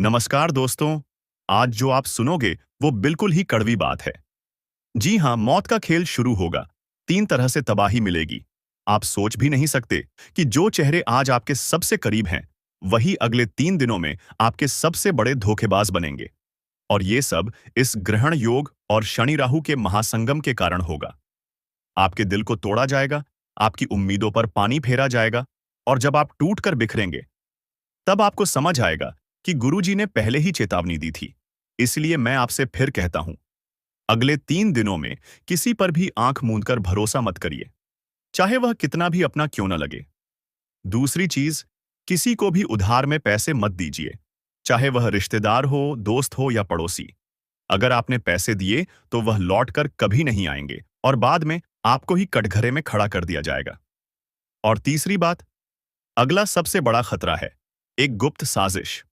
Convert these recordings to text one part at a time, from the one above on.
नमस्कार दोस्तों। आज जो आप सुनोगे वो बिल्कुल ही कड़वी बात है। जी हाँ, मौत का खेल शुरू होगा। 3 तरह से तबाही मिलेगी। आप सोच भी नहीं सकते कि जो चेहरे आज आपके सबसे करीब हैं, वही अगले 3 दिनों में आपके सबसे बड़े धोखेबाज बनेंगे। और ये सब इस ग्रहण योग और शनि राहु के महासंगम के कारण होगा। आपके दिल को तोड़ा जाएगा, आपकी उम्मीदों पर पानी फेरा जाएगा, और जब आप टूट कर बिखरेंगे, तब आपको समझ आएगा कि गुरुजी ने पहले ही चेतावनी दी थी। इसलिए मैं आपसे फिर कहता हूं, अगले 3 दिनों में किसी पर भी आंख मूंद कर भरोसा मत करिए, चाहे वह कितना भी अपना क्यों न लगे। दूसरी चीज, किसी को भी उधार में पैसे मत दीजिए, चाहे वह रिश्तेदार हो, दोस्त हो या पड़ोसी। अगर आपने पैसे दिए तो वह लौट कर कभी नहीं आएंगे और बाद में आपको ही कटघरे में खड़ा कर दिया जाएगा। और तीसरी बात, अगला सबसे बड़ा खतरा है एक गुप्त साजिश।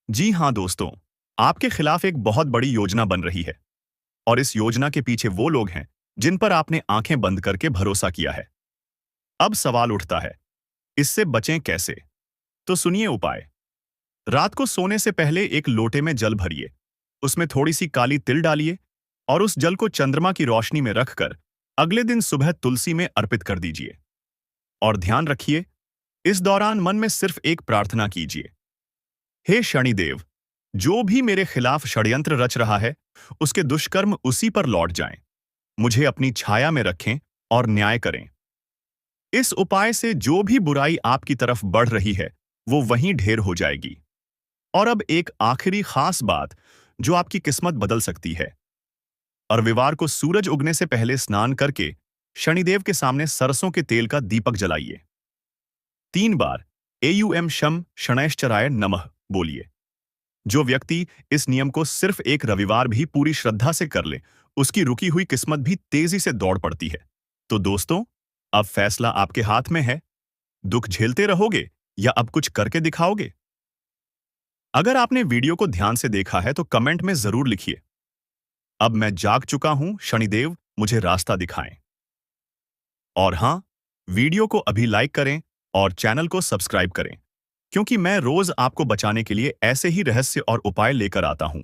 जी हां दोस्तों, आपके खिलाफ एक बहुत बड़ी योजना बन रही है, और इस योजना के पीछे वो लोग हैं जिन पर आपने आंखें बंद करके भरोसा किया है। अब सवाल उठता है, इससे बचें कैसे? तो सुनिए उपाय। रात को सोने से पहले एक लोटे में जल भरिए, उसमें थोड़ी सी काली तिल डालिए और उस जल को चंद्रमा की रोशनी में रखकर अगले दिन सुबह तुलसी में अर्पित कर दीजिए। और ध्यान रखिए, इस दौरान मन में सिर्फ एक प्रार्थना कीजिए, हे शनिदेव, जो भी मेरे खिलाफ षड्यंत्र रच रहा है, उसके दुष्कर्म उसी पर लौट जाएं। मुझे अपनी छाया में रखें और न्याय करें। इस उपाय से जो भी बुराई आपकी तरफ बढ़ रही है, वो वहीं ढेर हो जाएगी। और अब एक आखिरी खास बात जो आपकी किस्मत बदल सकती है। रविवार को सूरज उगने से पहले स्नान करके शनिदेव के सामने सरसों के तेल का दीपक जलाइए। 3 बार एयुएम शम शनैश्चराय नमः बोलिए। जो व्यक्ति इस नियम को सिर्फ एक रविवार भी पूरी श्रद्धा से कर ले, उसकी रुकी हुई किस्मत भी तेजी से दौड़ पड़ती है। तो दोस्तों, अब फैसला आपके हाथ में है। दुख झेलते रहोगे या अब कुछ करके दिखाओगे? अगर आपने वीडियो को ध्यान से देखा है तो कमेंट में जरूर लिखिए, अब मैं जाग चुका हूं, शनिदेव मुझे रास्ता दिखाएं। और हां, वीडियो को अभी लाइक करें और चैनल को सब्सक्राइब करें, क्योंकि मैं रोज आपको बचाने के लिए ऐसे ही रहस्य और उपाय लेकर आता हूं।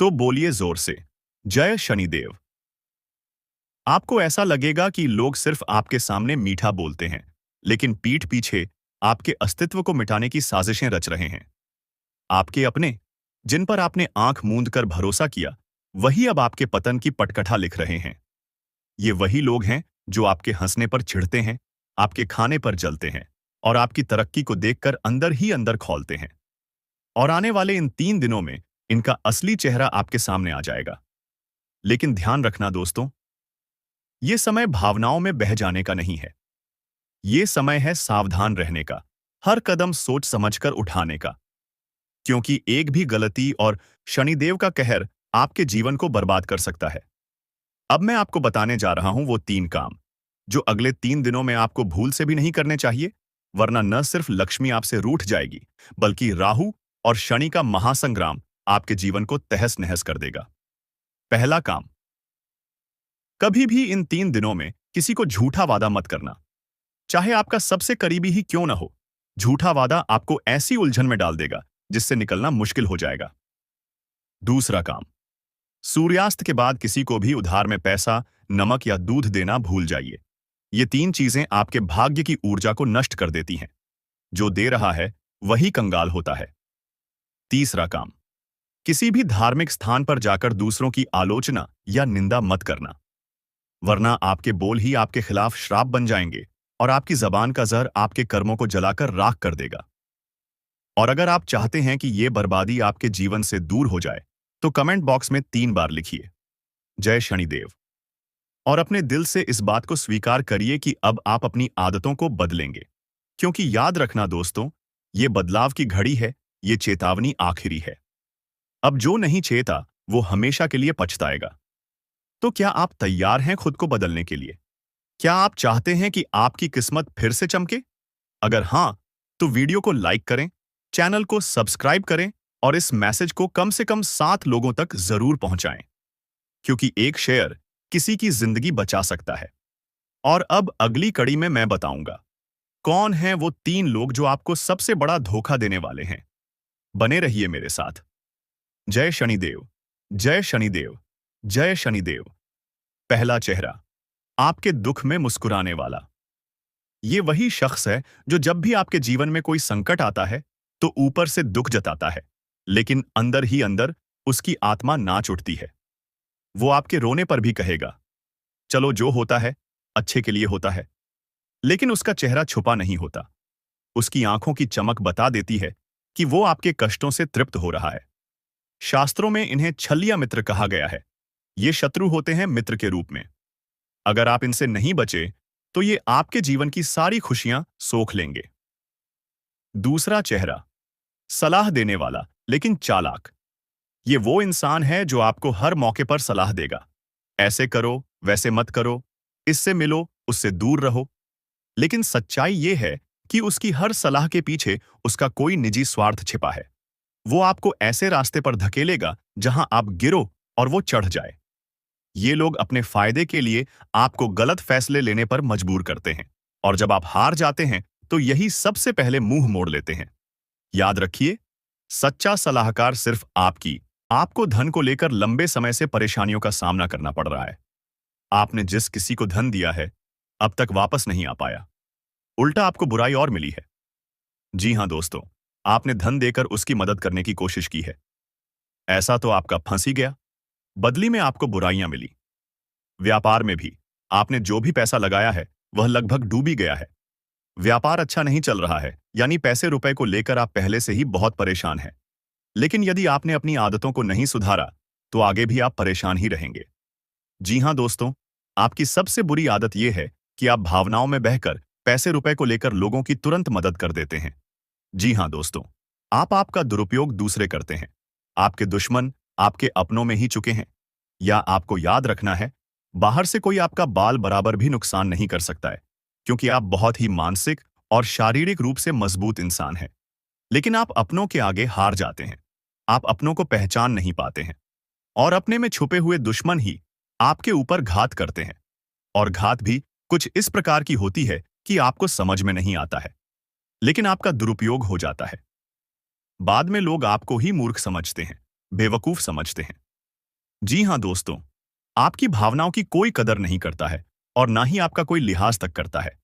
तो बोलिए जोर से, जय शनिदेव। आपको ऐसा लगेगा कि लोग सिर्फ आपके सामने मीठा बोलते हैं, लेकिन पीठ पीछे आपके अस्तित्व को मिटाने की साजिशें रच रहे हैं। आपके अपने, जिन पर आपने आंख मूंद कर भरोसा किया, वही अब आपके पतन की पटकथा लिख रहे हैं। ये वही लोग हैं जो आपके हंसने पर चिढ़ते हैं, आपके खाने पर जलते हैं और आपकी तरक्की को देखकर अंदर ही अंदर खौलते हैं। और आने वाले इन 3 दिनों में इनका असली चेहरा आपके सामने आ जाएगा। लेकिन ध्यान रखना दोस्तों, ये समय भावनाओं में बह जाने का नहीं है। ये समय है सावधान रहने का, हर कदम सोच समझकर उठाने का। क्योंकि एक भी गलती और शनिदेव का कहर आपके जीवन को बर्बाद कर सकता है। अब मैं आपको बताने जा रहा हूं वो 3 काम जो अगले 3 दिनों में आपको भूल से भी नहीं करने चाहिए, वरना न सिर्फ लक्ष्मी आपसे रूठ जाएगी, बल्कि राहु और शनि का महासंग्राम आपके जीवन को तहस नहस कर देगा। पहला काम, कभी भी इन 3 दिनों में किसी को झूठा वादा मत करना, चाहे आपका सबसे करीबी ही क्यों ना हो। झूठा वादा आपको ऐसी उलझन में डाल देगा जिससे निकलना मुश्किल हो जाएगा। दूसरा काम, सूर्यास्त के बाद किसी को भी उधार में पैसा, नमक या दूध देना भूल जाइए। ये 3 चीजें आपके भाग्य की ऊर्जा को नष्ट कर देती हैं। जो दे रहा है वही कंगाल होता है। तीसरा काम, किसी भी धार्मिक स्थान पर जाकर दूसरों की आलोचना या निंदा मत करना, वरना आपके बोल ही आपके खिलाफ श्राप बन जाएंगे और आपकी जबान का जहर आपके कर्मों को जलाकर राख कर देगा। और अगर आप चाहते हैं कि ये बर्बादी आपके जीवन से दूर हो जाए, तो कमेंट बॉक्स में 3 बार लिखिए, जय शनिदेव। और अपने दिल से इस बात को स्वीकार करिए कि अब आप अपनी आदतों को बदलेंगे। क्योंकि याद रखना दोस्तों, ये बदलाव की घड़ी है, ये चेतावनी आखिरी है। अब जो नहीं चेता वो हमेशा के लिए पछताएगा। तो क्या आप तैयार हैं खुद को बदलने के लिए? क्या आप चाहते हैं कि आपकी किस्मत फिर से चमके? अगर हां, तो वीडियो को लाइक करें, चैनल को सब्सक्राइब करें और इस मैसेज को कम से कम 7 लोगों तक जरूर पहुंचाएं, क्योंकि एक शेयर किसी की जिंदगी बचा सकता है। और अब अगली कड़ी में मैं बताऊंगा कौन हैं वो 3 लोग जो आपको सबसे बड़ा धोखा देने वाले हैं। बने रहिए मेरे साथ। जय शनिदेव, जय शनिदेव, जय शनिदेव। पहला चेहरा, आपके दुख में मुस्कुराने वाला। ये वही शख्स है जो जब भी आपके जीवन में कोई संकट आता है तो ऊपर से दुख जताता है, लेकिन अंदर ही अंदर उसकी आत्मा नाच उठती है। वो आपके रोने पर भी कहेगा, चलो जो होता है अच्छे के लिए होता है। लेकिन उसका चेहरा छुपा नहीं होता। उसकी आंखों की चमक बता देती है कि वो आपके कष्टों से तृप्त हो रहा है। शास्त्रों में इन्हें छलिया मित्र कहा गया है। ये शत्रु होते हैं मित्र के रूप में। अगर आप इनसे नहीं बचे तो ये आपके जीवन की सारी खुशियां सोख लेंगे। दूसरा चेहरा, सलाह देने वाला लेकिन चालाक। ये वो इंसान है जो आपको हर मौके पर सलाह देगा। ऐसे करो, वैसे मत करो, इससे मिलो, उससे दूर रहो। लेकिन सच्चाई ये है कि उसकी हर सलाह के पीछे उसका कोई निजी स्वार्थ छिपा है। वो आपको ऐसे रास्ते पर धकेलेगा जहां आप गिरो और वो चढ़ जाए। ये लोग अपने फायदे के लिए आपको गलत फैसले लेने पर मजबूर करते हैं, और जब आप हार जाते हैं तो यही सबसे पहले मुंह मोड़ लेते हैं। याद रखिए, सच्चा सलाहकार सिर्फ आपको धन को लेकर लंबे समय से परेशानियों का सामना करना पड़ रहा है। आपने जिस किसी को धन दिया है अब तक वापस नहीं आ पाया, उल्टा आपको बुराई और मिली है। जी हां दोस्तों, आपने धन देकर उसकी मदद करने की कोशिश की है। ऐसा तो आपका फंस ही गया, बदली में आपको बुराइयां मिली। व्यापार में भी आपने जो भी पैसा लगाया है वह लगभग डूब ही गया है। व्यापार अच्छा नहीं चल रहा है, यानी पैसे रुपए को लेकर आप पहले से ही बहुत परेशान हैं। लेकिन यदि आपने अपनी आदतों को नहीं सुधारा तो आगे भी आप परेशान ही रहेंगे। जी हां दोस्तों, आपकी सबसे बुरी आदत यह है कि आप भावनाओं में बहकर पैसे रुपए को लेकर लोगों की तुरंत मदद कर देते हैं। जी हां दोस्तों, आप आपका दुरुपयोग दूसरे करते हैं। आपके दुश्मन आपके अपनों में ही चुके हैं। या आपको याद रखना है, बाहर से कोई आपका बाल बराबर भी नुकसान नहीं कर सकता है, क्योंकि आप बहुत ही मानसिक और शारीरिक रूप से मजबूत इंसान हैं। लेकिन आप अपनों के आगे हार जाते हैं। आप अपनों को पहचान नहीं पाते हैं, और अपने में छुपे हुए दुश्मन ही आपके ऊपर घात करते हैं। और घात भी कुछ इस प्रकार की होती है कि आपको समझ में नहीं आता है, लेकिन आपका दुरुपयोग हो जाता है। बाद में लोग आपको ही मूर्ख समझते हैं, बेवकूफ समझते हैं। जी हां दोस्तों, आपकी भावनाओं की कोई कदर नहीं करता है और ना ही आपका कोई लिहाज तक करता है।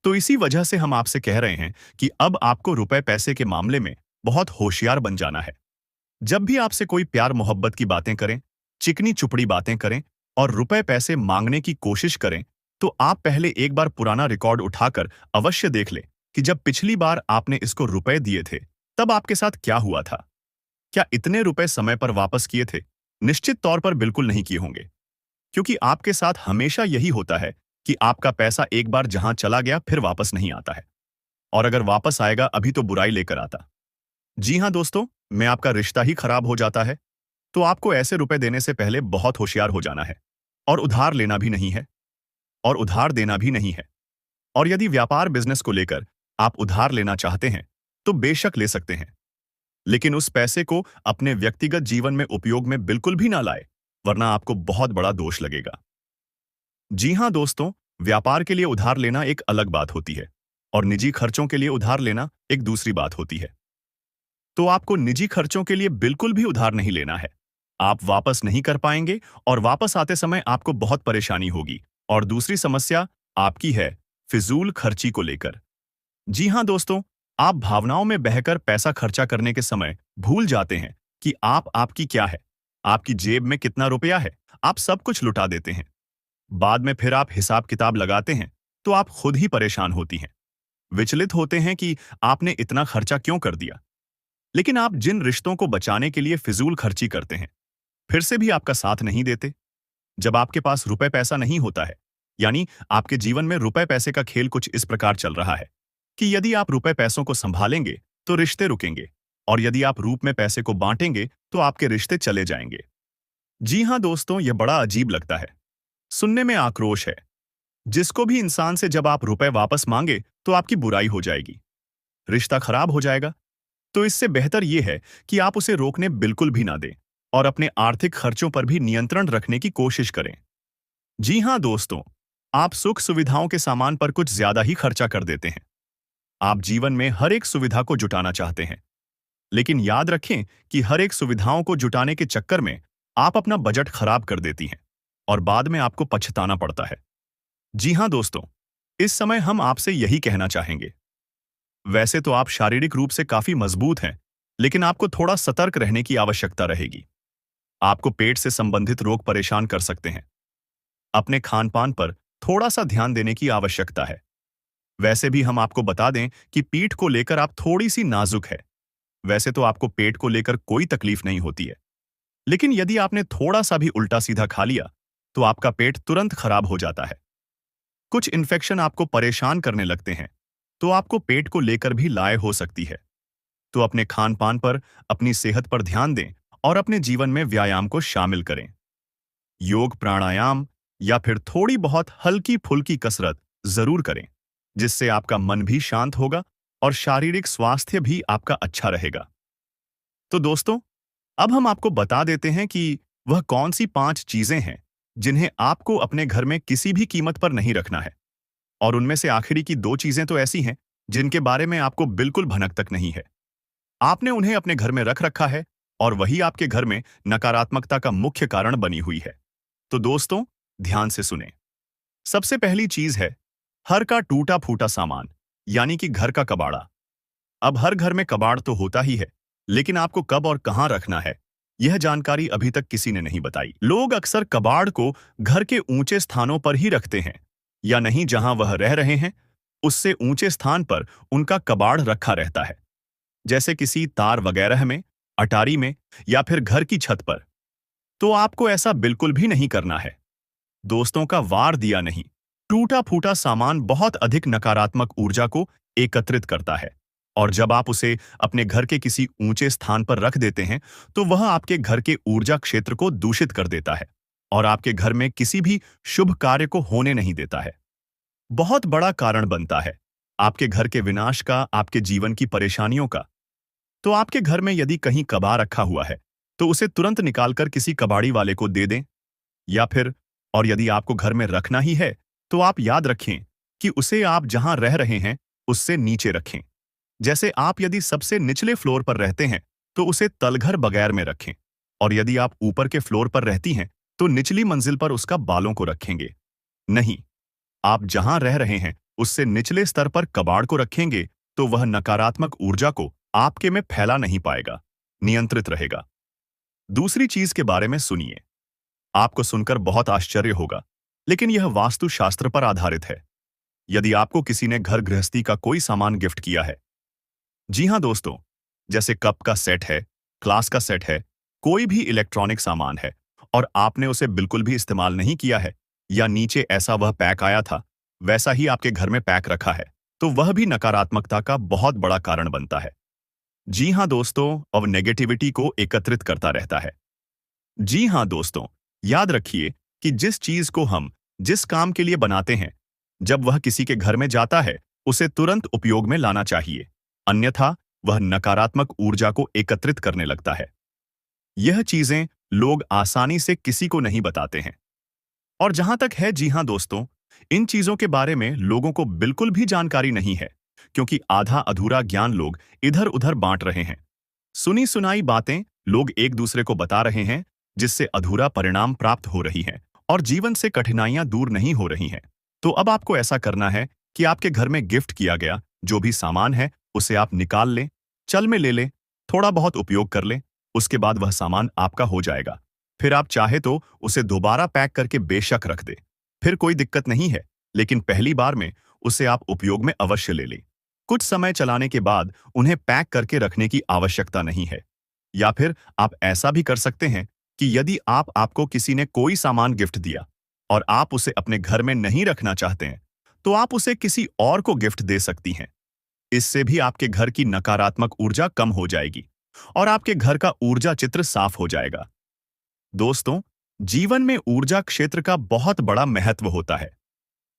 तो इसी वजह से हम आपसे कह रहे हैं कि अब आपको रुपए पैसे के मामले में बहुत होशियार बन जाना है। जब भी आपसे कोई प्यार मोहब्बत की बातें करें, चिकनी चुपड़ी बातें करें और रुपए पैसे मांगने की कोशिश करें, तो आप पहले एक बार पुराना रिकॉर्ड उठाकर अवश्य देख लें कि जब पिछली बार आपने इसको रुपए दिए थे तब आपके साथ क्या हुआ था। क्या इतने रुपए समय पर वापस किए थे? निश्चित तौर पर बिल्कुल नहीं किए होंगे, क्योंकि आपके साथ हमेशा यही होता है कि आपका पैसा एक बार जहां चला गया फिर वापस नहीं आता है, और अगर वापस आएगा अभी तो बुराई लेकर आता। जी हां दोस्तों, में आपका रिश्ता ही खराब हो जाता है, तो आपको ऐसे रुपए देने से पहले बहुत होशियार हो जाना है। और उधार लेना भी नहीं है, और उधार देना भी नहीं है। और यदि व्यापार बिजनेस को लेकर आप उधार लेना चाहते हैं तो बेशक ले सकते हैं, लेकिन उस पैसे को अपने व्यक्तिगत जीवन में उपयोग में बिल्कुल भी ना लाए, वरना आपको बहुत बड़ा दोष लगेगा। जी हां दोस्तों, व्यापार के लिए उधार लेना एक अलग बात होती है, और निजी खर्चों के लिए उधार लेना एक दूसरी बात होती है। तो आपको निजी खर्चों के लिए बिल्कुल भी उधार नहीं लेना है। आप वापस नहीं कर पाएंगे, और वापस आते समय आपको बहुत परेशानी होगी। और दूसरी समस्या आपकी है फिजूल खर्ची को लेकर। जी हां दोस्तों, आप भावनाओं में बहकर पैसा खर्चा करने के समय भूल जाते हैं कि आपकी क्या है, आपकी जेब में कितना रुपया है। आप सब कुछ लुटा देते हैं। बाद में फिर आप हिसाब किताब लगाते हैं तो आप खुद ही परेशान होती हैं, विचलित होते हैं कि आपने इतना खर्चा क्यों कर दिया। लेकिन आप जिन रिश्तों को बचाने के लिए फिजूल खर्ची करते हैं, फिर से भी आपका साथ नहीं देते। जब आपके पास रुपए पैसा नहीं होता है, यानी आपके जीवन में रुपए पैसे का खेल कुछ इस प्रकार चल रहा है कि यदि आप रुपए पैसों को संभालेंगे तो रिश्ते रुकेंगे, और यदि आप रूप में पैसे को बांटेंगे तो आपके रिश्ते चले जाएंगे। जी हां दोस्तों, यह बड़ा अजीब लगता है, सुनने में आक्रोश है। जिसको भी इंसान से जब आप रुपए वापस मांगे तो आपकी बुराई हो जाएगी, रिश्ता खराब हो जाएगा। तो इससे बेहतर यह है कि आप उसे रोकने बिल्कुल भी ना दें, और अपने आर्थिक खर्चों पर भी नियंत्रण रखने की कोशिश करें। जी हां दोस्तों, आप सुख सुविधाओं के सामान पर कुछ ज्यादा ही खर्चा कर देते हैं। आप जीवन में हर एक सुविधा को जुटाना चाहते हैं, लेकिन याद रखें कि हर एक सुविधाओं को जुटाने के चक्कर में आप अपना बजट खराब कर देती हैं और बाद में आपको पछताना पड़ता है। जी हाँ दोस्तों, इस समय हम आपसे यही कहना चाहेंगे। वैसे तो आप शारीरिक रूप से काफी मजबूत हैं, लेकिन आपको थोड़ा सतर्क रहने की आवश्यकता रहेगी। आपको पेट से संबंधित रोग परेशान कर सकते हैं। अपने खान पान पर थोड़ा सा ध्यान देने की आवश्यकता है। वैसे भी हम आपको बता दें कि पीठ को लेकर आप थोड़ी सी नाजुक है। वैसे तो आपको पेट को लेकर कोई तकलीफ नहीं होती है, लेकिन यदि आपने थोड़ा सा भी उल्टा सीधा खा लिया तो आपका पेट तुरंत खराब हो जाता है। कुछ इन्फेक्शन आपको परेशान करने लगते हैं, तो आपको पेट को लेकर भी लाए हो सकती है। तो अपने खान पान पर, अपनी सेहत पर ध्यान दें और अपने जीवन में व्यायाम को शामिल करें। योग, प्राणायाम या फिर थोड़ी बहुत हल्की फुल्की कसरत जरूर करें, जिससे आपका मन भी शांत होगा और शारीरिक स्वास्थ्य भी आपका अच्छा रहेगा। तो दोस्तों, अब हम आपको बता देते हैं कि वह कौन सी 5 चीजें हैं जिन्हें आपको अपने घर में किसी भी कीमत पर नहीं रखना है। और उनमें से आखिरी की 2 चीजें तो ऐसी हैं जिनके बारे में आपको बिल्कुल भनक तक नहीं है। आपने उन्हें अपने घर में रख रखा है और वही आपके घर में नकारात्मकता का मुख्य कारण बनी हुई है। तो दोस्तों, ध्यान से सुने। सबसे पहली चीज है हर का टूटा फूटा सामान, यानी कि घर का कबाड़ा। अब हर घर में कबाड़ तो होता ही है, लेकिन आपको कब और कहां रखना है, यह जानकारी अभी तक किसी ने नहीं बताई। लोग अक्सर कबाड़ को घर के ऊंचे स्थानों पर ही रखते हैं, या नहीं जहां वह रह रहे हैं उससे ऊंचे स्थान पर उनका कबाड़ रखा रहता है, जैसे किसी तार वगैरह में, अटारी में या फिर घर की छत पर। तो आपको ऐसा बिल्कुल भी नहीं करना है। दोस्तों का वार दिया नहीं, टूटा फूटा सामान बहुत अधिक नकारात्मक ऊर्जा को एकत्रित करता है, और जब आप उसे अपने घर के किसी ऊंचे स्थान पर रख देते हैं तो वह आपके घर के ऊर्जा क्षेत्र को दूषित कर देता है और आपके घर में किसी भी शुभ कार्य को होने नहीं देता है। बहुत बड़ा कारण बनता है आपके घर के विनाश का, आपके जीवन की परेशानियों का। तो आपके घर में यदि कहीं कबाड़ रखा हुआ है तो उसे तुरंत निकालकर किसी कबाड़ी वाले को दे दें, या फिर और यदि आपको घर में रखना ही है तो आप याद रखें कि उसे आप जहां रह रहे हैं उससे नीचे रखें। जैसे आप यदि सबसे निचले फ्लोर पर रहते हैं तो उसे तलघर बगैर में रखें, और यदि आप ऊपर के फ्लोर पर रहती हैं तो निचली मंजिल पर उसका बालों को रखेंगे। नहीं, आप जहां रह रहे हैं उससे निचले स्तर पर कबाड़ को रखेंगे तो वह नकारात्मक ऊर्जा को आपके में फैला नहीं पाएगा, नियंत्रित रहेगा। दूसरी चीज के बारे में सुनिए। आपको सुनकर बहुत आश्चर्य होगा, लेकिन यह वास्तुशास्त्र पर आधारित है। यदि आपको किसी ने घर गृहस्थी का कोई सामान गिफ्ट किया है, जी हां दोस्तों, जैसे कप का सेट है, क्लास का सेट है, कोई भी इलेक्ट्रॉनिक सामान है, और आपने उसे बिल्कुल भी इस्तेमाल नहीं किया है, या नीचे ऐसा वह पैक आया था वैसा ही आपके घर में पैक रखा है, तो वह भी नकारात्मकता का बहुत बड़ा कारण बनता है। जी हां दोस्तों, और नेगेटिविटी को एकत्रित करता रहता है। जी हां दोस्तों, याद रखिए कि जिस चीज को हम जिस काम के लिए बनाते हैं, जब वह किसी के घर में जाता है उसे तुरंत उपयोग में लाना चाहिए, अन्यथा वह नकारात्मक ऊर्जा को एकत्रित करने लगता है। यह चीजें लोग आसानी से किसी को नहीं बताते हैं। और जहां तक है, जी हां दोस्तों, इन चीजों के बारे में लोगों को बिल्कुल भी जानकारी नहीं है, क्योंकि आधा अधूरा ज्ञान लोग इधर उधर बांट रहे हैं। सुनी सुनाई बातें लोग एक दूसरे को बता रहे हैं, जिससे अधूरा परिणाम प्राप्त हो रही है और जीवन से कठिनाइयां दूर नहीं हो रही हैं। तो अब आपको ऐसा करना है कि आपके घर में गिफ्ट किया गया जो भी सामान है उसे आप निकाल लें, चल में ले लें, थोड़ा बहुत उपयोग कर लें, उसके बाद वह सामान आपका हो जाएगा। फिर आप चाहे तो उसे दोबारा पैक करके बेशक रख दे, फिर कोई दिक्कत नहीं है, लेकिन पहली बार में उसे आप उपयोग में अवश्य ले लें। कुछ समय चलाने के बाद उन्हें पैक करके रखने की आवश्यकता नहीं है। या फिर आप ऐसा भी कर सकते हैं कि यदि आपको किसी ने कोई सामान गिफ्ट दिया और आप उसे अपने घर में नहीं रखना चाहते हैं, तो आप उसे किसी और को गिफ्ट दे सकती हैं। इससे भी आपके घर की नकारात्मक ऊर्जा कम हो जाएगी और आपके घर का ऊर्जा चित्र साफ हो जाएगा। दोस्तों, जीवन में ऊर्जा क्षेत्र का बहुत बड़ा महत्व होता है।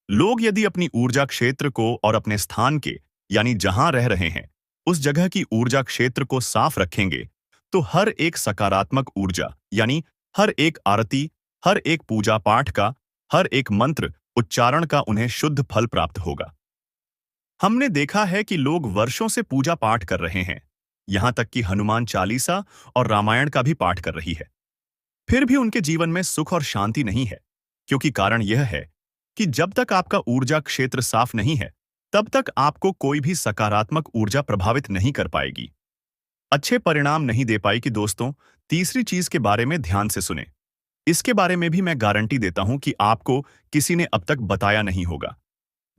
लोग यदि अपनी ऊर्जा क्षेत्र को और अपने स्थान के, यानी जहां रह रहे हैं, उस जगह की ऊर्जा क्षेत्र को साफ रखेंगे, तो हर एक सकारात्मक ऊर्जा, यानी हर एक आरती, हर एक पूजा पाठ का, हर एक मंत्र उच्चारण का उन्हें शुद्ध फल प्राप्त होगा। हमने देखा है कि लोग वर्षों से पूजा पाठ कर रहे हैं, यहां तक कि हनुमान चालीसा और रामायण का भी पाठ कर रही है। फिर भी उनके जीवन में सुख और शांति नहीं है, क्योंकि कारण यह है कि जब तक आपका ऊर्जा क्षेत्र साफ नहीं है, तब तक आपको कोई भी सकारात्मक ऊर्जा प्रभावित नहीं कर पाएगी, अच्छे परिणाम नहीं दे पाएगी। दोस्तों, तीसरी चीज के बारे में ध्यान से सुने। इसके बारे में भी मैं गारंटी देता हूं कि आपको किसी ने अब तक बताया नहीं होगा।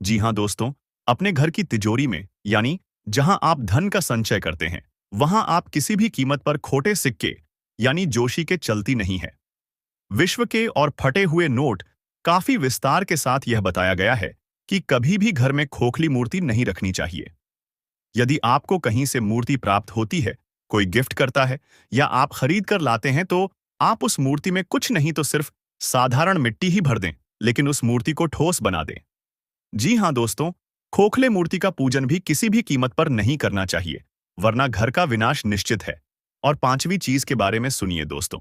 जी हां दोस्तों, अपने घर की तिजोरी में, यानी जहां आप धन का संचय करते हैं, वहां आप किसी भी कीमत पर खोटे सिक्के यानी जोशी के चलती नहीं है। विश्व के और फटे हुए नोट काफी विस्तार के साथ यह बताया गया है कि कभी भी घर में खोखली मूर्ति नहीं रखनी चाहिए। यदि आपको कहीं से मूर्ति प्राप्त होती है, कोई गिफ्ट करता है या आप खरीद कर लाते हैं, तो आप उस मूर्ति में कुछ नहीं तो सिर्फ साधारण मिट्टी ही भर दें, लेकिन उस मूर्ति को ठोस बना दें। जी हां दोस्तों, खोखले मूर्ति का पूजन भी किसी भी कीमत पर नहीं करना चाहिए, वरना घर का विनाश निश्चित है। और पांचवी चीज के बारे में सुनिए दोस्तों,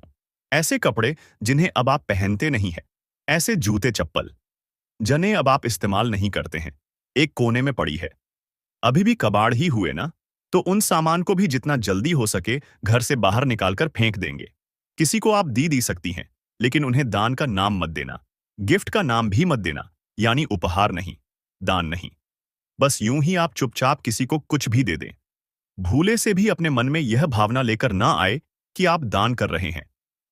ऐसे कपड़े जिन्हें अब आप पहनते नहीं हैं, ऐसे जूते चप्पल जिन्हें अब आप इस्तेमाल नहीं करते हैं, एक कोने में पड़ी है, अभी भी कबाड़ ही हुए ना, तो उन सामान को भी जितना जल्दी हो सके घर से बाहर निकालकर फेंक देंगे। किसी को आप दी सकती हैं, लेकिन उन्हें दान का नाम मत देना, गिफ्ट का नाम भी मत देना, यानी उपहार नहीं, दान नहीं। बस यूं ही आप चुपचाप किसी को कुछ भी दे दें। भूले से भी अपने मन में यह भावना लेकर ना आए कि आप दान कर रहे हैं,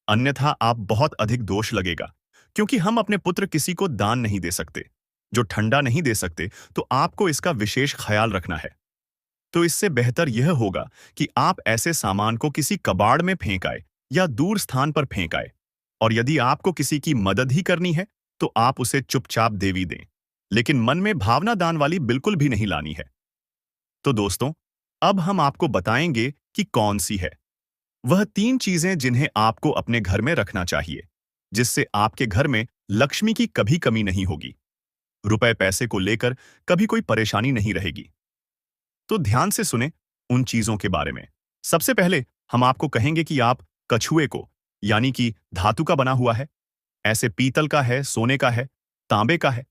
अन्यथा आप बहुत अधिक दोष लगेगा, क्योंकि हम अपने पुत्र किसी को दान नहीं दे सकते, जो ठंडा नहीं दे सकते, तो आपको इसका विशेष ख्याल रखना है। तो इससे बेहतर यह होगा कि आप ऐसे सामान को किसी कबाड़ में फेंक आए या दूर स्थान पर फेंक आए। और यदि आपको किसी की मदद ही करनी है, तो आप उसे चुपचाप देवी दें, लेकिन मन में भावना दान वाली बिल्कुल भी नहीं लानी है। तो दोस्तों, अब हम आपको बताएंगे कि कौन सी है वह 3 चीजें जिन्हें आपको अपने घर में रखना चाहिए, जिससे आपके घर में लक्ष्मी की कभी कमी नहीं होगी, रुपए पैसे को लेकर कभी कोई परेशानी नहीं रहेगी। तो ध्यान से सुने उन चीजों के बारे में। सबसे पहले हम आपको कहेंगे कि आप कछुए को, यानी कि धातु का बना हुआ है, ऐसे पीतल का है, सोने का है, तांबे का है,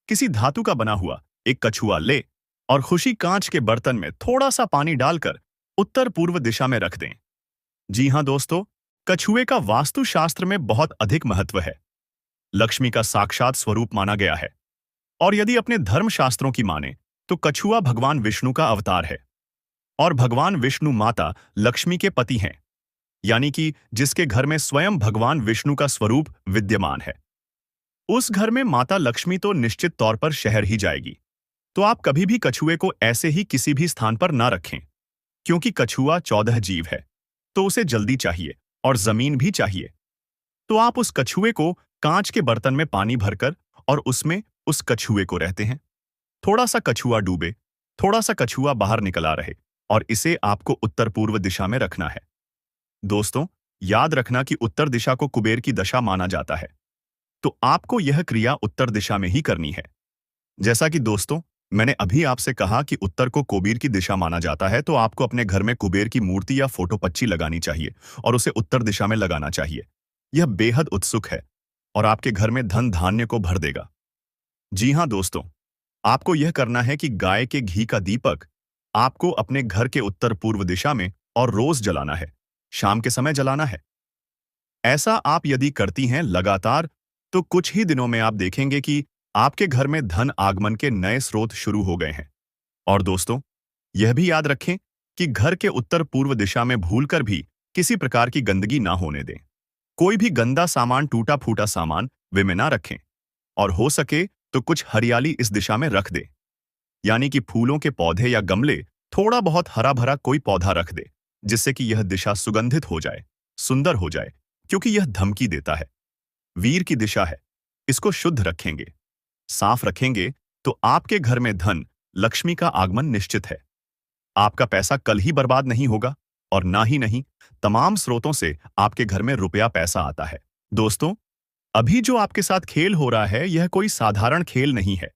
किसी धातु का बना हुआ एक कछुआ ले और खुशी कांच के बर्तन में थोड़ा सा पानी डालकर उत्तर पूर्व दिशा में रख दें। जी हां दोस्तों, कछुए का वास्तुशास्त्र में बहुत अधिक महत्व है, लक्ष्मी का साक्षात स्वरूप माना गया है। और यदि अपने धर्मशास्त्रों की माने, तो कछुआ भगवान विष्णु का अवतार है, और भगवान विष्णु माता लक्ष्मी के पति हैं, यानी कि जिसके घर में स्वयं भगवान विष्णु का स्वरूप विद्यमान है, उस घर में माता लक्ष्मी तो निश्चित तौर पर शहर ही जाएगी। तो आप कभी भी कछुए को ऐसे ही किसी भी स्थान पर ना रखें, क्योंकि कछुआ 14 जीव है, तो उसे जल्दी चाहिए और जमीन भी चाहिए। तो आप उस कछुए को कांच के बर्तन में पानी भरकर और उसमें उस कछुए को रहते हैं। थोड़ा सा कछुआ डूबे, थोड़ा सा कछुआ बाहर निकला रहे, और इसे आपको उत्तर पूर्व दिशा में रखना है। दोस्तों, याद रखना कि उत्तर दिशा को कुबेर की दशा माना जाता है, तो आपको यह क्रिया उत्तर दिशा में ही करनी है। जैसा कि दोस्तों, मैंने अभी आपसे कहा कि उत्तर को कुबेर की दिशा माना जाता है, तो आपको अपने घर में कुबेर की मूर्ति या फोटो पच्ची लगानी चाहिए और उसे उत्तर दिशा में लगाना चाहिए। यह बेहद उत्सुक है और आपके घर में धन धान्य को भर देगा। जी हां दोस्तों, आपको यह करना है कि गाय के घी का दीपक आपको अपने घर के उत्तर पूर्व दिशा में और रोज जलाना है, शाम के समय जलाना है। ऐसा आप यदि करती हैं लगातार, तो कुछ ही दिनों में आप देखेंगे कि आपके घर में धन आगमन के नए स्रोत शुरू हो गए हैं। और दोस्तों, यह भी याद रखें कि घर के उत्तर पूर्व दिशा में भूलकर भी किसी प्रकार की गंदगी ना होने दें। कोई भी गंदा सामान, टूटा फूटा सामान वे में ना रखें, और हो सके तो कुछ हरियाली इस दिशा में रख दे, यानी कि फूलों के पौधे या गमले, थोड़ा बहुत हरा भरा कोई पौधा रख दे, जिससे कि यह दिशा सुगंधित हो जाए, सुंदर हो जाए, क्योंकि यह धमकी देता है। वीर की दिशा है, इसको शुद्ध रखेंगे, साफ रखेंगे, तो आपके घर में धन लक्ष्मी का आगमन निश्चित है। आपका पैसा कल ही बर्बाद नहीं होगा, और ना ही नहीं, तमाम स्रोतों से आपके घर में रुपया पैसा आता है। दोस्तों, अभी जो आपके साथ खेल हो रहा है, यह कोई साधारण खेल नहीं है।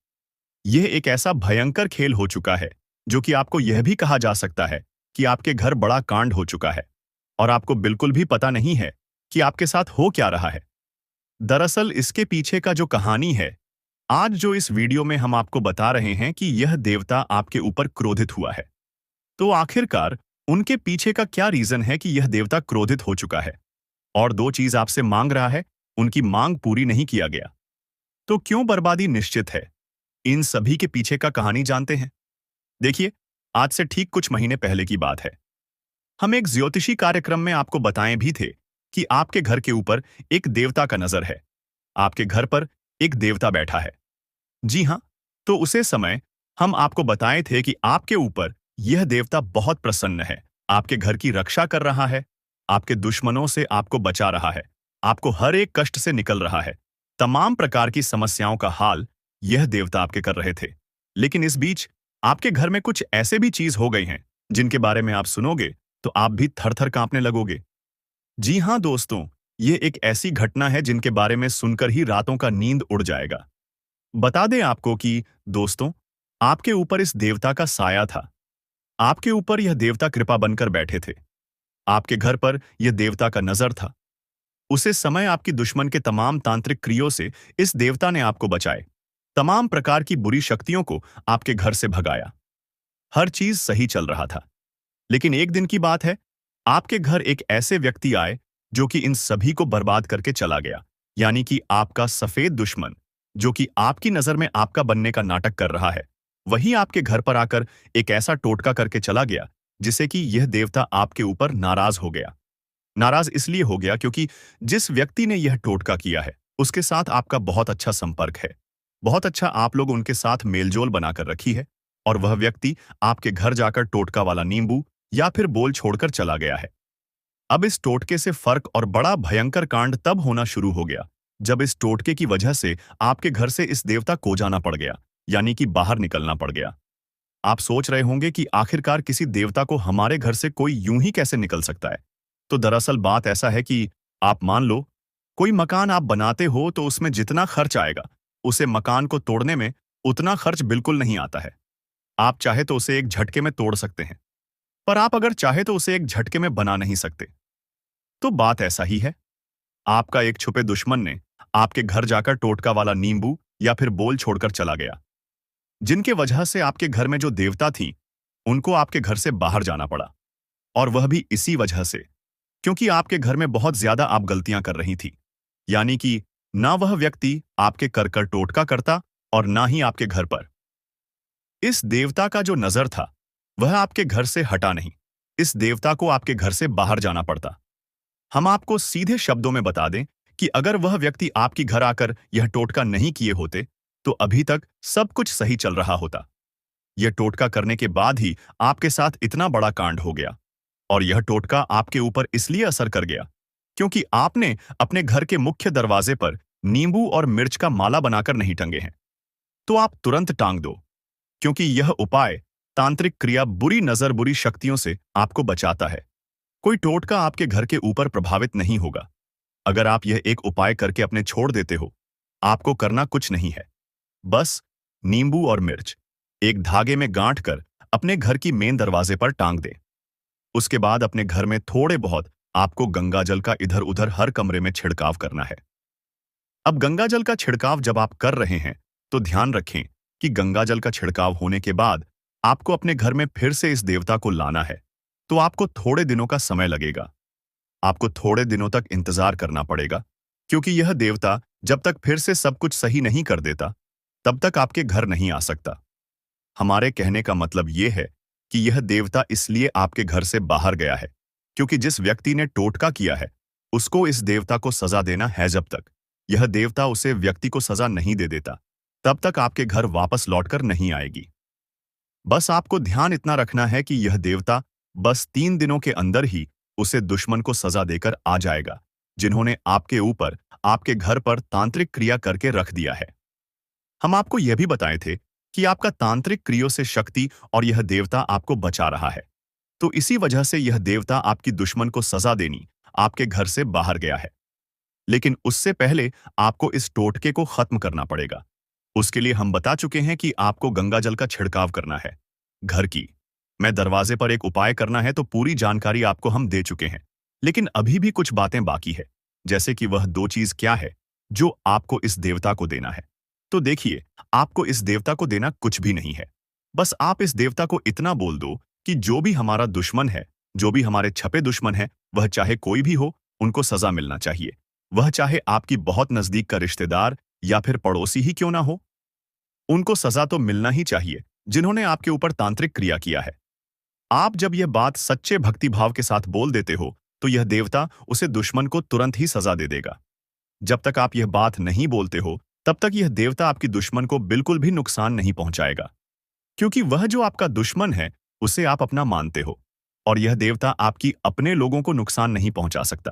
यह एक ऐसा भयंकर खेल हो चुका है, जो कि आपको यह भी कहा जा सकता है कि आपके घर बड़ा कांड हो चुका है, और आपको बिल्कुल भी पता नहीं है कि आपके साथ हो क्या रहा है। दरअसल इसके पीछे का जो कहानी है, आज जो इस वीडियो में हम आपको बता रहे हैं कि यह देवता आपके ऊपर क्रोधित हुआ है। तो आखिरकार उनके पीछे का क्या रीजन है कि यह देवता क्रोधित हो चुका है और दो चीज आपसे मांग रहा है, उनकी मांग पूरी नहीं किया गया। तो क्यों बर्बादी निश्चित है? इन सभी के पीछे का कहानी जानते हैं। देखिए, आज से ठीक कुछ महीने पहले की बात है। हम एक ज्योतिषी कार्यक्रम में आपको बताए भी थे कि आपके घर के ऊपर एक देवता का नजर है। आपके घर पर एक देवता बैठा है। जी हाँ, तो उसे समय हम आपको बताए थे कि आपके ऊपर यह देवता बहुत प्रसन्न है, आपके घर की रक्षा कर रहा है, आपके दुश्मनों से आपको बचा रहा है, आपको हर एक कष्ट से निकल रहा है, तमाम प्रकार की समस्याओं का हाल यह देवता आपके कर रहे थे। लेकिन इस बीच आपके घर में कुछ ऐसे भी चीज हो गई हैं जिनके बारे में आप सुनोगे तो आप भी थर थर कांपने लगोगे। जी हाँ दोस्तों, ये एक ऐसी घटना है जिनके बारे में सुनकर ही रातों का नींद उड़ जाएगा। बता दें आपको कि दोस्तों, आपके ऊपर इस देवता का साया था। आपके ऊपर यह देवता कृपा बनकर बैठे थे। आपके घर पर यह देवता का नजर था। उसे समय आपकी दुश्मन के तमाम तांत्रिक क्रियों से इस देवता ने आपको बचाए, तमाम प्रकार की बुरी शक्तियों को आपके घर से भगाया। हर चीज सही चल रहा था। लेकिन एक दिन की बात है, आपके घर एक ऐसे व्यक्ति आए जो कि इन सभी को बर्बाद करके चला गया। यानी कि आपका सफेद दुश्मन, जो कि आपकी नजर में आपका बनने का नाटक कर रहा है, वही आपके घर पर आकर एक ऐसा टोटका करके चला गया जिससे कि यह देवता आपके ऊपर नाराज हो गया। नाराज इसलिए हो गया क्योंकि जिस व्यक्ति ने यह टोटका किया है उसके साथ आपका बहुत अच्छा संपर्क है। बहुत अच्छा आप लोग उनके साथ मेलजोल बनाकर रखी है, और वह व्यक्ति आपके घर जाकर टोटका वाला नींबू या फिर बोल छोड़कर चला गया है। अब इस टोटके से फर्क और बड़ा भयंकर कांड तब होना शुरू हो गया जब इस टोटके की वजह से आपके घर से इस देवता को जाना पड़ गया, यानी कि बाहर निकलना पड़ गया। आप सोच रहे होंगे कि आखिरकार किसी देवता को हमारे घर से कोई यूं ही कैसे निकल सकता है। तो दरअसल बात ऐसा है कि आप मान लो, कोई मकान आप बनाते हो तो उसमें जितना खर्च आएगा उसे मकान को तोड़ने में उतना खर्च बिल्कुल नहीं आता है। आप चाहे तो उसे एक झटके में तोड़ सकते हैं, पर आप अगर चाहे तो उसे एक झटके में बना नहीं सकते। तो बात ऐसा ही है। आपका एक छुपे दुश्मन ने आपके घर जाकर टोटका वाला नींबू या फिर बोल छोड़कर चला गया, जिनके वजह से आपके घर में जो देवता थी उनको आपके घर से बाहर जाना पड़ा। और वह भी इसी वजह से, क्योंकि आपके घर में बहुत ज्यादा आप गलतियां कर रही थी। यानी कि ना वह व्यक्ति आपके कर टोटका करता और ना ही आपके घर पर इस देवता का जो नजर था वह आपके घर से हटा नहीं। इस देवता को आपके घर से बाहर जाना पड़ता। हम आपको सीधे शब्दों में बता दें कि अगर वह व्यक्ति आपकी घर आकर यह टोटका नहीं किए होते तो अभी तक सब कुछ सही चल रहा होता। यह टोटका करने के बाद ही आपके साथ इतना बड़ा कांड हो गया। और यह टोटका आपके ऊपर इसलिए असर कर गया क्योंकि आपने अपने घर के मुख्य दरवाजे पर नींबू और मिर्च का माला बनाकर नहीं टंगे हैं। तो आप तुरंत टांग दो, क्योंकि यह उपाय, तांत्रिक क्रिया बुरी नजर बुरी शक्तियों से आपको बचाता है। कोई टोटका आपके घर के ऊपर प्रभावित नहीं होगा। अगर आप यह एक उपाय करके अपने छोड़ देते हो, आपको करना कुछ नहीं है। बस नींबू और मिर्च एक धागे में गांठ कर अपने घर की मेन दरवाजे पर टांग दें। उसके बाद अपने घर में थोड़े बहुत आपको गंगा जल का इधर उधर हर कमरे में छिड़काव करना है। अब गंगा जल का छिड़काव जब आप कर रहे हैं तो ध्यान रखें कि गंगा जल का छिड़काव होने के बाद आपको अपने घर में फिर से इस देवता को लाना है। तो आपको थोड़े दिनों का समय लगेगा। आपको थोड़े दिनों तक इंतजार करना पड़ेगा, क्योंकि यह देवता जब तक फिर से सब कुछ सही नहीं कर देता तब तक आपके घर नहीं आ सकता। हमारे कहने का मतलब यह है कि यह देवता इसलिए आपके घर से बाहर गया है क्योंकि जिस व्यक्ति ने टोटका किया है उसको इस देवता को सजा देना है। जब तक यह देवता उसे व्यक्ति को सजा नहीं दे देता तब तक आपके घर वापस लौटकर नहीं आएगी। बस आपको ध्यान इतना रखना है कि यह देवता बस 3 दिनों के अंदर ही उसे दुश्मन को सजा देकर आ जाएगा जिन्होंने आपके ऊपर, आपके घर पर तांत्रिक क्रिया करके रख दिया है। हम आपको यह भी बताए थे कि आपका तांत्रिक क्रियों से शक्ति और यह देवता आपको बचा रहा है। तो इसी वजह से यह देवता आपकी दुश्मन को सजा देनी आपके घर से बाहर गया है। लेकिन उससे पहले आपको इस टोटके को खत्म करना पड़ेगा। उसके लिए हम बता चुके हैं कि आपको गंगा जल का छिड़काव करना है। घर की मैं दरवाजे पर एक उपाय करना है, तो पूरी जानकारी आपको हम दे चुके हैं। लेकिन अभी भी कुछ बातें बाकी है, जैसे कि वह 2 चीज क्या है जो आपको इस देवता को देना है। तो देखिए, आपको इस देवता को देना कुछ भी नहीं है। बस आप इस देवता को इतना बोल दो कि जो भी हमारा दुश्मन है जो भी हमारे छपे दुश्मन हैं, वह चाहे कोई भी हो, उनको सजा मिलना चाहिए। वह चाहे आपकी बहुत नजदीक का रिश्तेदार या फिर पड़ोसी ही क्यों ना हो, उनको सजा तो मिलना ही चाहिए, जिन्होंने आपके ऊपर तांत्रिक क्रिया किया है। आप जब यह बात सच्चे भक्तिभाव के साथ बोल देते हो, तो यह देवता उसे दुश्मन को तुरंत ही सजा दे देगा। जब तक आप यह बात नहीं बोलते हो, तब तक यह देवता आपकी दुश्मन को बिल्कुल भी नुकसान नहीं पहुंचाएगा, क्योंकि वह जो आपका दुश्मन है, उसे आप अपना मानते हो। और यह देवता आपकी अपने लोगों को नुकसान नहीं पहुंचा सकता,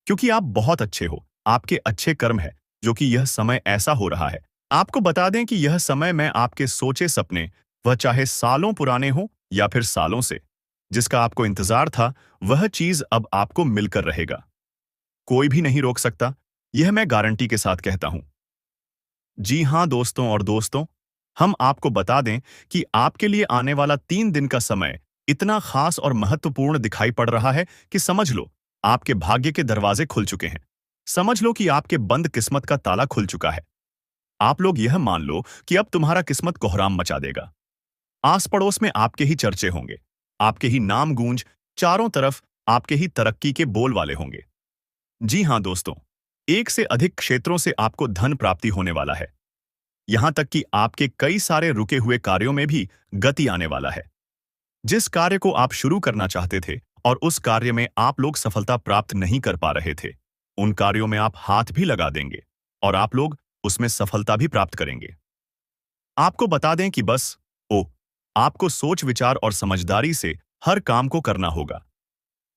क्योंकि आप बहुत अच्छे हो, आपके अच्छे कर्म है, जो कि यह समय ऐसा हो रहा है। आपको बता दें कि यह समय में आपके सोचे सपने, वह चाहे सालों पुराने हो या फिर सालों से, जिसका आपको इंतजार था, वह चीज अब आपको मिलकर रहेगा। कोई भी नहीं रोक सकता, यह मैं गारंटी के साथ कहता हूं। जी हां दोस्तों और दोस्तों, हम आपको बता दें कि आपके लिए आने वाला 3 दिन का समय इतना खास और महत्वपूर्ण दिखाई पड़ रहा है कि समझ लो, आपके भाग्य के दरवाजे खुल चुके हैं। समझ लो कि आपके बंद किस्मत का ताला खुल चुका है। आप लोग यह मान लो कि अब तुम्हारा किस्मत कोहराम मचा देगा। आस पड़ोस में आपके ही चर्चे होंगे, आपके ही नाम गूंज चारों तरफ आपके ही तरक्की के बोल वाले होंगे। जी हां दोस्तों, एक से अधिक क्षेत्रों से आपको धन प्राप्ति होने वाला है। यहां तक कि आपके कई सारे रुके हुए कार्यों में भी गति आने वाला है। जिस कार्य को आप शुरू करना चाहते थे और उस कार्य में आप लोग सफलता प्राप्त नहीं कर पा रहे थे, उन कार्यों में आप हाथ भी लगा देंगे और आप लोग उसमें सफलता भी प्राप्त करेंगे। आपको बता दें कि बस ओ आपको सोच विचार और समझदारी से हर काम को करना होगा।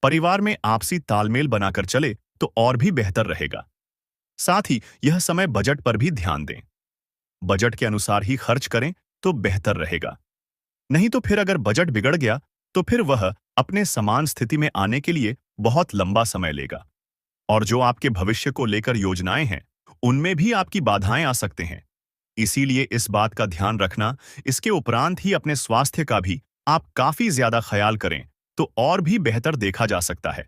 परिवार में आपसी तालमेल बनाकर चले तो और भी बेहतर रहेगा। साथ ही यह समय बजट पर भी ध्यान दें। बजट के अनुसार ही खर्च करें तो बेहतर रहेगा। नहीं तो फिर अगर बजट बिगड़ गया, तो फिर वह अपने समान स्थिति में आने के लिए बहुत लंबा समय लेगा। और जो आपके भविष्य को लेकर योजनाएं हैं, उनमें भी आपकी बाधाएं आ सकते हैं। इसीलिए इस बात का ध्यान रखना, इसके उपरांत ही अपने स्वास्थ्य का भी आप काफी ज्यादा ख्याल करें तो और भी बेहतर देखा जा सकता है।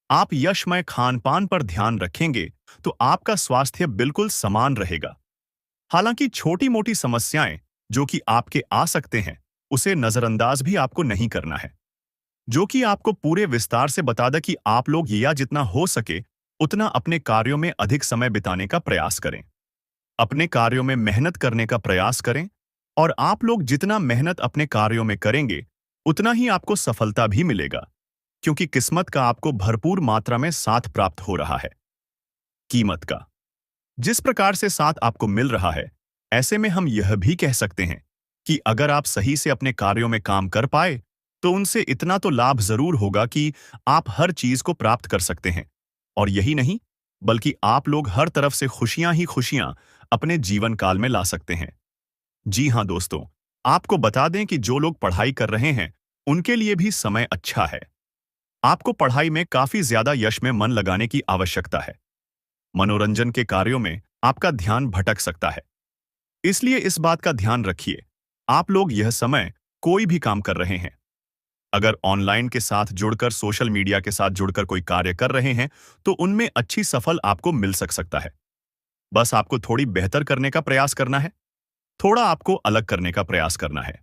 आप यशमय खान पान पर ध्यान रखेंगे तो आपका स्वास्थ्य बिल्कुल समान रहेगा। हालांकि छोटी मोटी समस्याएं जो कि आपके आ सकते हैं, उसे नजरअंदाज भी आपको नहीं करना है। जो कि आपको पूरे विस्तार से बता दें कि आप लोग या जितना हो सके उतना अपने कार्यों में अधिक समय बिताने का प्रयास करें। अपने कार्यों में मेहनत करने का प्रयास करें, और आप लोग जितना मेहनत अपने कार्यों में करेंगे, उतना ही आपको सफलता भी मिलेगा, क्योंकि किस्मत का आपको भरपूर मात्रा में साथ प्राप्त हो रहा है। कीमत का जिस प्रकार से साथ आपको मिल रहा है, ऐसे में हम यह भी कह सकते हैं कि अगर आप सही से अपने कार्यों में काम कर पाए, तो उनसे इतना तो लाभ जरूर होगा कि आप हर चीज को प्राप्त कर सकते हैं। और यही नहीं, बल्कि आप लोग हर तरफ से खुशियां ही खुशियां अपने जीवन काल में ला सकते हैं। जी हां दोस्तों, आपको बता दें कि जो लोग पढ़ाई कर रहे हैं, उनके लिए भी समय अच्छा है। आपको पढ़ाई में काफी ज्यादा यश में मन लगाने की आवश्यकता है। मनोरंजन के कार्यों में आपका ध्यान भटक सकता है। इसलिए इस बात का ध्यान रखिए, आप लोग यह समय कोई भी काम कर रहे हैं, अगर ऑनलाइन के साथ जुड़कर, सोशल मीडिया के साथ जुड़कर कोई कार्य कर रहे हैं, तो उनमें अच्छी सफल आपको मिल सकता है। बस आपको थोड़ी बेहतर करने का प्रयास करना है, थोड़ा आपको अलग करने का प्रयास करना है।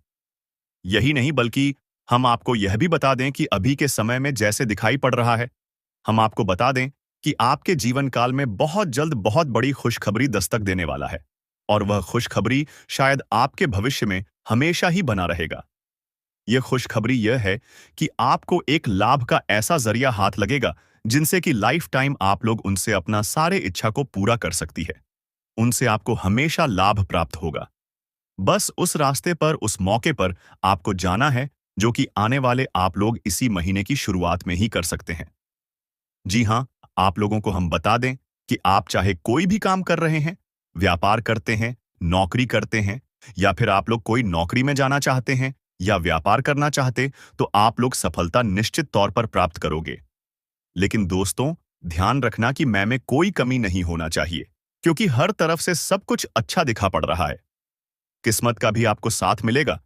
यही नहीं, बल्कि हम आपको यह भी बता दें कि अभी के समय में जैसे दिखाई पड़ रहा है, हम आपको बता दें कि आपके जीवन काल में बहुत जल्द बहुत बड़ी खुशखबरी दस्तक देने वाला है। और वह खुशखबरी शायद आपके भविष्य में हमेशा ही बना रहेगा। यह खुशखबरी यह है कि आपको एक लाभ का ऐसा जरिया हाथ लगेगा, जिनसे कि लाइफ टाइम आप लोग उनसे अपना सारे इच्छा को पूरा कर सकती है। उनसे आपको हमेशा लाभ प्राप्त होगा। बस उस रास्ते पर, उस मौके पर आपको जाना है, जो कि आने वाले आप लोग इसी महीने की शुरुआत में ही कर सकते हैं। जी हां, आप लोगों को हम बता दें कि आप चाहे कोई भी काम कर रहे हैं, व्यापार करते हैं, नौकरी करते हैं, या फिर आप लोग कोई नौकरी में जाना चाहते हैं या व्यापार करना चाहते, तो आप लोग सफलता निश्चित तौर पर प्राप्त करोगे। लेकिन दोस्तों, ध्यान रखना कि मैं में कोई कमी नहीं होना चाहिए, क्योंकि हर तरफ से सब कुछ अच्छा दिखा पड़ रहा है। किस्मत का भी आपको साथ मिलेगा,